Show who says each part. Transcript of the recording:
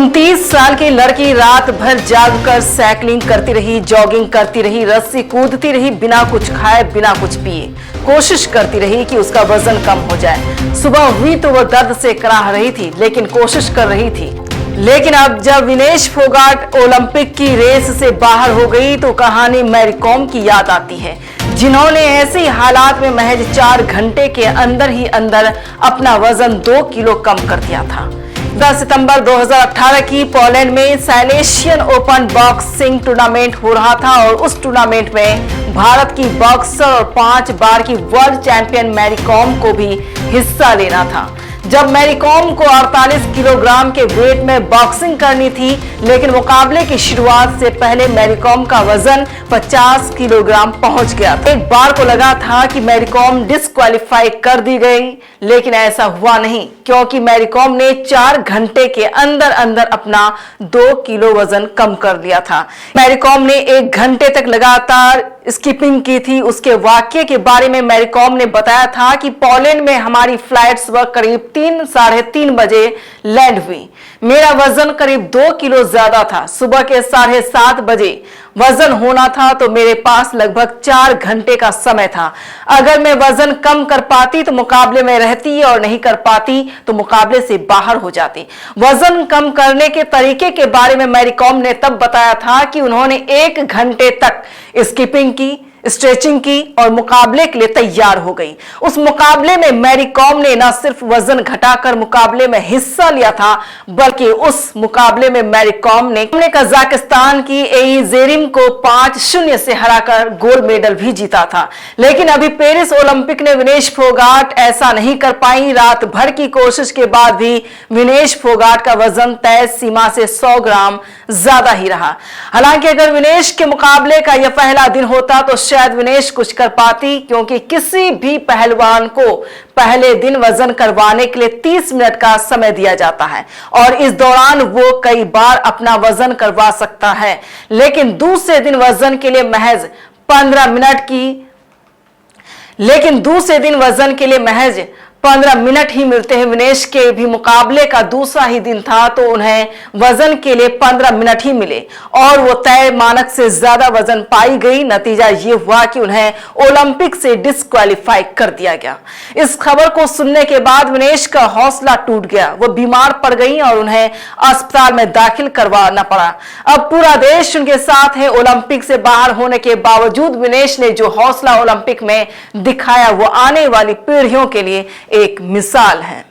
Speaker 1: 29 साल की लड़की रात भर जागकर साइकिलिंग करती रही, जॉगिंग करती रही, रस्सी कूदती रही, बिना कुछ खाए बिना कुछ पिए कोशिश करती रही कि उसका वजन कम हो जाए। सुबह हुई तो वह दर्द से कराह रही थी, लेकिन कोशिश कर रही थी। लेकिन अब जब विनेश फोगाट ओलंपिक की रेस से बाहर हो गई तो कहानी मैरी कॉम की याद आती है, जिन्होंने ऐसे ही हालात में महज 4 घंटे के अंदर ही अंदर अपना वजन 2 किलो कम कर दिया था। 10 सितंबर 2018 की पोलैंड में साइलेशियन ओपन बॉक्सिंग टूर्नामेंट हो रहा था और उस टूर्नामेंट में भारत की बॉक्सर और 5 बार की वर्ल्ड चैंपियन मैरी कॉम को भी हिस्सा लेना था। जब मैरी कॉम को 48 किलोग्राम के वेट में बॉक्सिंग करनी थी, लेकिन मुकाबले की शुरुआत से पहले मैरी कॉम का वजन 50 किलोग्राम पहुंच गया था। एक बार को लगा था कि मैरी कॉम डिस्क्वालीफाई कर दी गई, लेकिन ऐसा हुआ नहीं, क्योंकि मैरी कॉम ने 4 घंटे के अंदर अंदर अपना 2 किलो वजन कम कर लिया था। मैरी कॉम ने 1 घंटे तक लगातार स्कीपिंग की थी। उसके वाक्य के बारे में मैरी कॉम ने बताया था कि पोलैंड में हमारी फ्लाइट्स वह करीब 3-साढ़े 3 बजे लैंड हुई। मेरा वजन करीब 2 किलो ज्यादा था। सुबह के 7:30 बजे वजन होना था तो मेरे पास लगभग 4 घंटे का समय था। अगर मैं वजन कम कर पाती तो मुकाबले में रहती और नहीं कर पाती तो मुकाबले से बाहर हो जाती। वजन कम करने के तरीके के बारे में मैरी कॉम ने तब बताया था कि उन्होंने 1 घंटे तक स्किपिंग की, स्ट्रेचिंग की और मुकाबले के लिए तैयार हो गई। उस मुकाबले में मैरी कॉम ने न सिर्फ वजन घटाकर मुकाबले में हिस्सा लिया था, बल्कि उस मुकाबले में मैरी कॉम ने कजाकिस्तान की एइजेरिम को 5-0 से हराकर गोल्ड मेडल भी जीता था। लेकिन अभी पेरिस ओलंपिक ने विनेश फोगाट ऐसा नहीं कर पाई। रात भर की कोशिश के बाद भी विनेश फोगाट का वजन तय सीमा से 100 ग्राम ज्यादा ही रहा। हालांकि अगर विनेश के मुकाबले का यह पहला दिन होता तो शायद विनेश कुछ कर पाती, क्योंकि किसी भी पहलवान को पहले दिन वजन करवाने के लिए 30 मिनट का समय दिया जाता है और इस दौरान वो कई बार अपना वजन करवा सकता है। लेकिन दूसरे दिन वजन के लिए महज 15 मिनट ही मिलते हैं। विनेश के भी मुकाबले का दूसरा ही दिन था तो उन्हें वजन के लिए 15 मिनट ही मिले और वो तय मानक से ज्यादा वजन पाई गई। नतीजा ये हुआ कि उन्हें ओलंपिक से डिस्क्वालीफाई कर दिया गया। इस खबर को सुनने के बाद विनेश का हौसला टूट गया। वो बीमार पड़ गई और उन्हें अस्पताल में दाखिल करवाना पड़ा। अब पूरा देश उनके साथ है। ओलंपिक से बाहर होने के बावजूद विनेश ने जो हौसला ओलंपिक में दिखाया वो आने वाली पीढ़ियों के लिए एक मिसाल है।